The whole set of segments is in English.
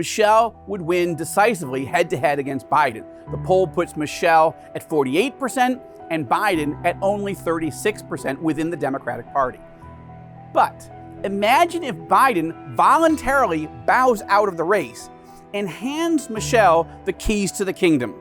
Michelle would win decisively head-to-head against Biden. The poll puts Michelle at 48% and Biden at only 36% within the Democratic Party. But imagine if Biden voluntarily bows out of the race and hands Michelle the keys to the kingdom,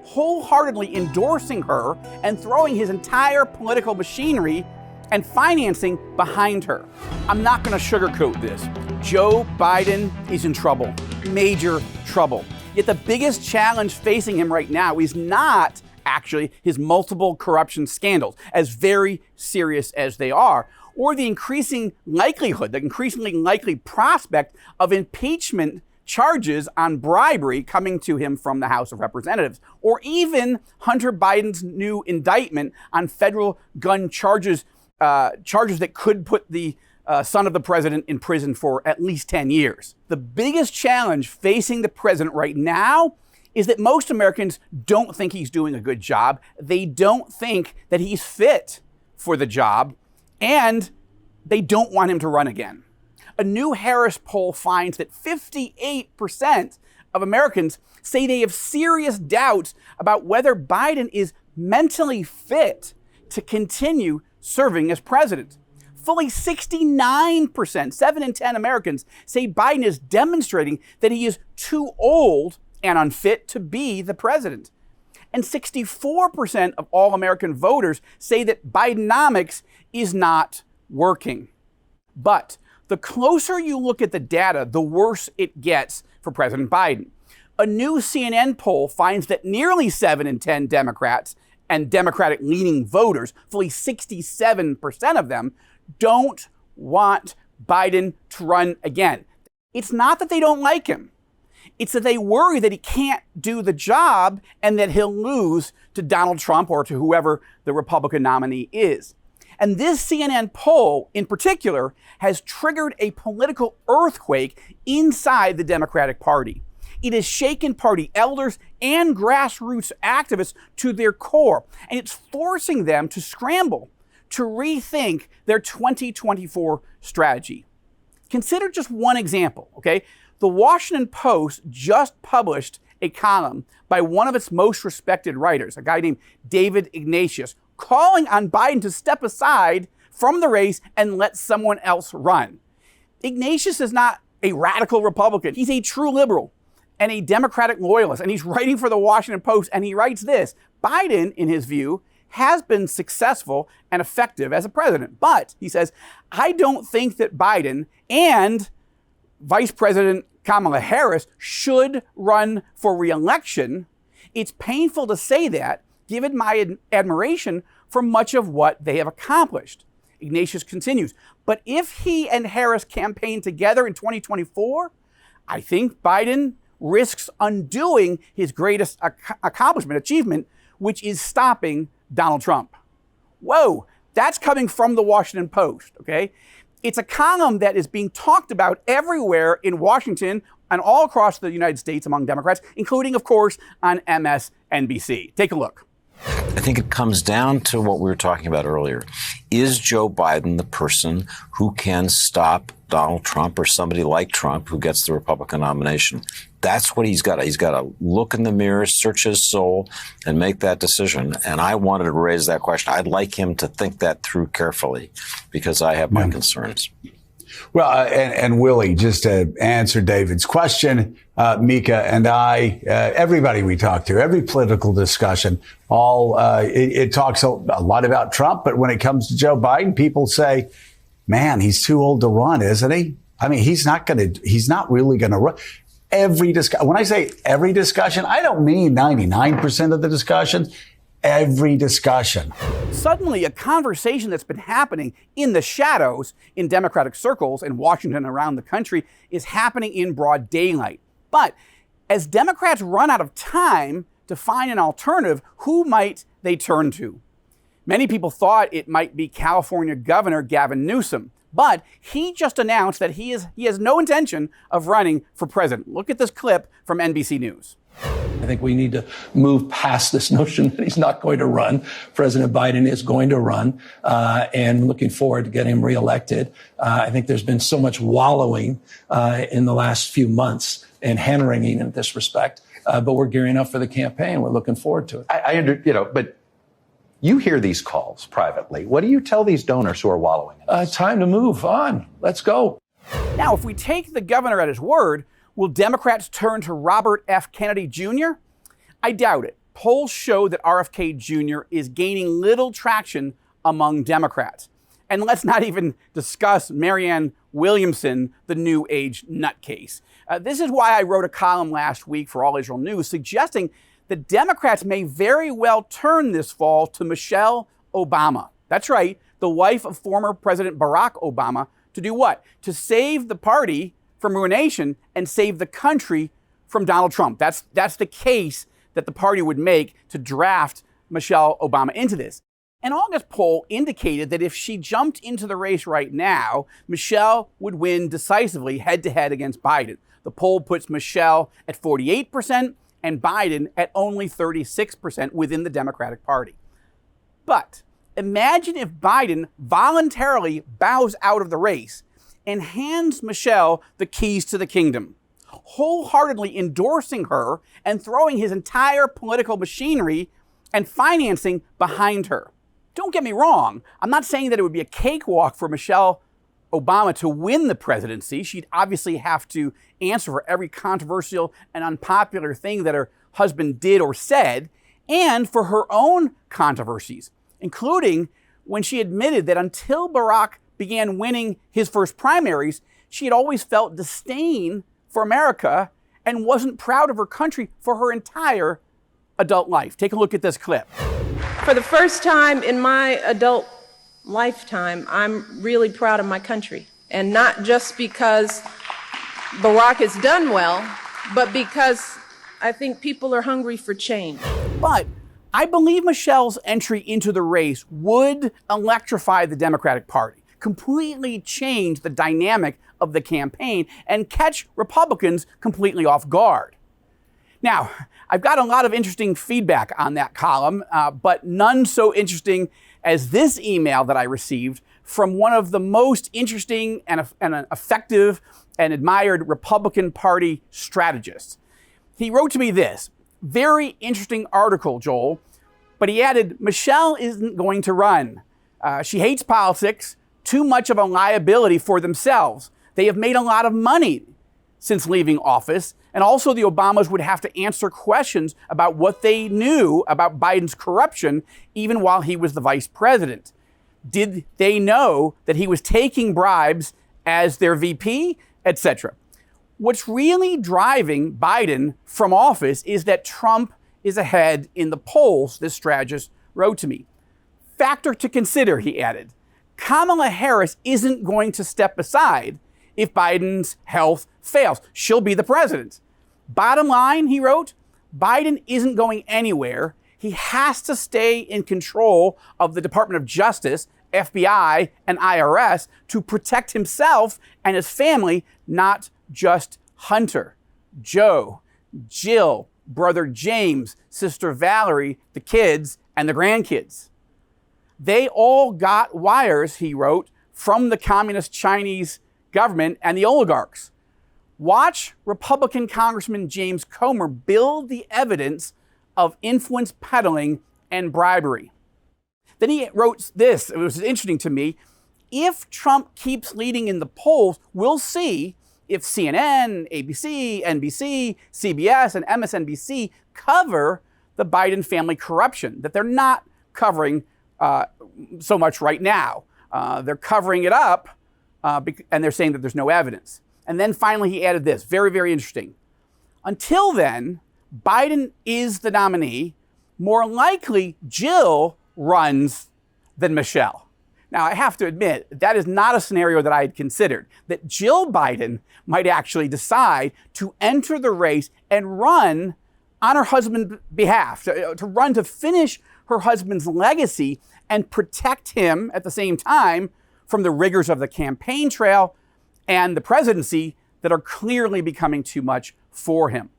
wholeheartedly endorsing her and throwing his entire political machinery and financing behind her. I'm not going to sugarcoat this. Joe Biden is in trouble, major trouble. Yet the biggest challenge facing him right now is not actually his multiple corruption scandals, as very serious as they are, or the increasingly likely prospect of impeachment charges on bribery coming to him from the House of Representatives, or even Hunter Biden's new indictment on federal gun charges that could put the son of the president in prison for at least 10 years. The biggest challenge facing the president right now is that most Americans don't think he's doing a good job. They don't think that he's fit for the job, and they don't want him to run again. A new Harris poll finds that 58% of Americans say they have serious doubts about whether Biden is mentally fit to continue serving as president. Fully 69%, 7 in 10 Americans, say Biden is demonstrating that he is too old and unfit to be the president. And 64% of all American voters say that Bidenomics is not working. But the closer you look at the data, the worse it gets for President Biden. A new CNN poll finds that nearly 7 in 10 Democrats and Democratic-leaning voters, fully 67% of them, don't want Biden to run again. It's not that they don't like him. It's that they worry that he can't do the job and that he'll lose to Donald Trump or to whoever the Republican nominee is. And this CNN poll, in particular, has triggered a political earthquake inside the Democratic Party. It has shaken party elders and grassroots activists to their core, and it's forcing them to scramble, to rethink their 2024 strategy. Consider just one example, okay? The Washington Post just published a column by one of its most respected writers, a guy named David Ignatius, calling on Biden to step aside from the race and let someone else run. Ignatius is not a radical Republican. He's a true liberal and a Democratic loyalist, and he's writing for the Washington Post, and he writes this: Biden, in his view, has been successful and effective as a president. But, he says, I don't think that Biden and Vice President Kamala Harris should run for re-election. It's painful to say that, given my admiration for much of what they have accomplished. Ignatius continues, but if he and Harris campaign together in 2024, I think Biden risks undoing his greatest achievement, which is stopping Donald Trump. Whoa, that's coming from the Washington Post, okay? It's a column that is being talked about everywhere in Washington and all across the United States among Democrats, including, of course, on MSNBC. Take a look. I think it comes down to what we were talking about earlier. Is Joe Biden the person who can stop Donald Trump or somebody like Trump who gets the Republican nomination? That's what he's got. He's got to look in the mirror, search his soul, and make that decision. And I wanted to raise that question. I'd like him to think that through carefully because I have my concerns. Well, and Willie, just to answer David's question, Mika and I, everybody we talk to, every political discussion, it talks a lot about Trump. But when it comes to Joe Biden, people say, man, he's too old to run, isn't he? I mean, he's not really going to run. When I say every discussion, I don't mean 99% of the discussions. Every discussion. Suddenly, a conversation that's been happening in the shadows in Democratic circles in Washington and around the country is happening in broad daylight. But as Democrats run out of time to find an alternative, who might they turn to? Many people thought it might be California Governor Gavin Newsom, but he just announced that he has no intention of running for president. Look at this clip from NBC News. I think we need to move past this notion that he's not going to run. President Biden is going to run, and looking forward to getting him reelected. I think there's been so much wallowing in the last few months and hand-wringing in this respect. But we're gearing up for the campaign. We're looking forward to it. But you hear these calls privately. What do you tell these donors who are wallowing in this? Time to move on. Let's go. Now, if we take the governor at his word, will Democrats turn to Robert F. Kennedy Jr.? I doubt it. Polls show that RFK Jr. is gaining little traction among Democrats. And let's not even discuss Marianne Williamson, the New Age nutcase. This is why I wrote a column last week for All Israel News suggesting that Democrats may very well turn this fall to Michelle Obama. That's right, the wife of former President Barack Obama, to do what? To save the party from ruination and save the country from Donald Trump. That's the case that the party would make to draft Michelle Obama into this. An August poll indicated that if she jumped into the race right now, Michelle would win decisively head-to-head against Biden. The poll puts Michelle at 48% and Biden at only 36% within the Democratic Party. But imagine if Biden voluntarily bows out of the race and hands Michelle the keys to the kingdom, wholeheartedly endorsing her and throwing his entire political machinery and financing behind her. Don't get me wrong. I'm not saying that it would be a cakewalk for Michelle Obama to win the presidency. She'd obviously have to answer for every controversial and unpopular thing that her husband did or said, and for her own controversies, including when she admitted that until Barack began winning his first primaries, she had always felt disdain for America and wasn't proud of her country for her entire adult life. Take a look at this clip. For the first time in my adult lifetime, I'm really proud of my country. And not just because Barack has done well, but because I think people are hungry for change. But I believe Michelle's entry into the race would electrify the Democratic Party, completely change the dynamic of the campaign, and catch Republicans completely off guard. Now, I've got a lot of interesting feedback on that column, but none so interesting as this email that I received from one of the most interesting and effective and admired Republican Party strategists. He wrote to me this, very interesting article, Joel, but he added, Michelle isn't going to run. She hates politics, too much of a liability for themselves. They have made a lot of money since leaving office, and also the Obamas would have to answer questions about what they knew about Biden's corruption even while he was the vice president. Did they know that he was taking bribes as their VP, etc.? What's really driving Biden from office is that Trump is ahead in the polls, this strategist wrote to me. Factor to consider, he added. Kamala Harris isn't going to step aside if Biden's health fails. She'll be the president. Bottom line, he wrote, Biden isn't going anywhere. He has to stay in control of the Department of Justice, FBI, and IRS to protect himself and his family, not just Hunter, Joe, Jill, brother James, sister Valerie, the kids, and the grandkids. They all got wires, he wrote, from the communist Chinese government and the oligarchs. Watch Republican Congressman James Comer build the evidence of influence peddling and bribery. Then he wrote this, it was interesting to me. If Trump keeps leading in the polls, we'll see if CNN, ABC, NBC, CBS, and MSNBC cover the Biden family corruption that they're not covering so much right now. They're covering it up and they're saying that there's no evidence. And then finally he added this, very, very interesting. Until then, Biden is the nominee. More likely, Jill runs than Michelle. Now, I have to admit, that is not a scenario that I had considered, that Jill Biden might actually decide to enter the race and run on her husband's behalf, to run to finish her husband's legacy and protect him at the same time from the rigors of the campaign trail and the presidency that are clearly becoming too much for him.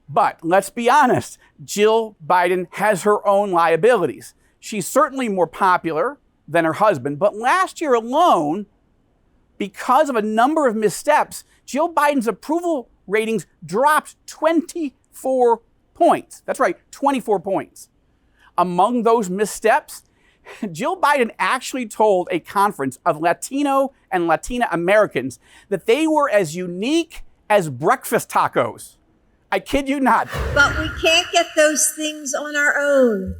But let's be honest, Jill Biden has her own liabilities. She's certainly more popular than her husband, but last year alone, because of a number of missteps, Jill Biden's approval ratings dropped 24 points. That's right, 24 points. Among those missteps, Jill Biden actually told a conference of Latino and Latina Americans that they were as unique as breakfast tacos. I kid you not. But we can't get those things on our own.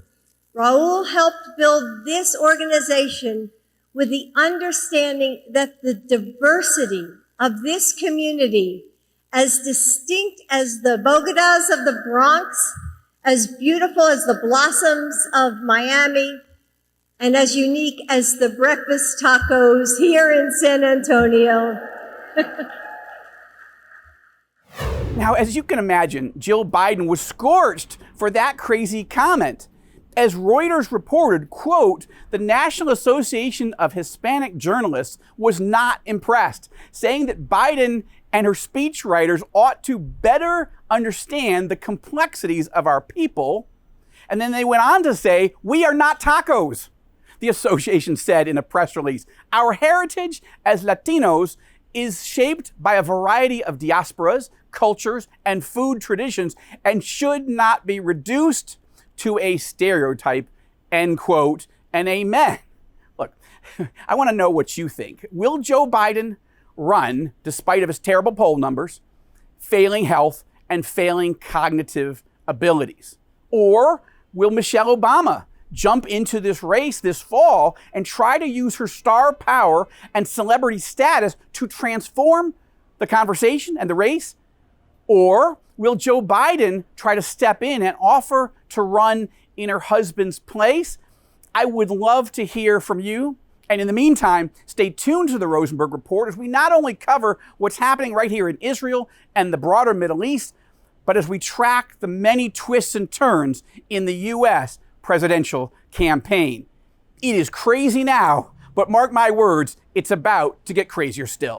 Raul helped build this organization with the understanding that the diversity of this community, as distinct as the Bogotas of the Bronx, as beautiful as the blossoms of Miami, and as unique as the breakfast tacos here in San Antonio. Now, as you can imagine, Jill Biden was scorched for that crazy comment. As Reuters reported, quote, the National Association of Hispanic Journalists was not impressed, saying that Biden and her speechwriters ought to better understand the complexities of our people. And then they went on to say, we are not tacos. The association said in a press release, our heritage as Latinos is shaped by a variety of diasporas, cultures, and food traditions, and should not be reduced to a stereotype, end quote, and amen. Look, I want to know what you think. Will Joe Biden run despite of his terrible poll numbers, failing health, and failing cognitive abilities? Or will Michelle Obama jump into this race this fall and try to use her star power and celebrity status to transform the conversation and the race? Or will Joe Biden try to step in and offer to run in her husband's place? I would love to hear from you. And in the meantime, stay tuned to the Rosenberg Report as we not only cover what's happening right here in Israel and the broader Middle East, but as we track the many twists and turns in the U.S. presidential campaign. It is crazy now, but mark my words, it's about to get crazier still.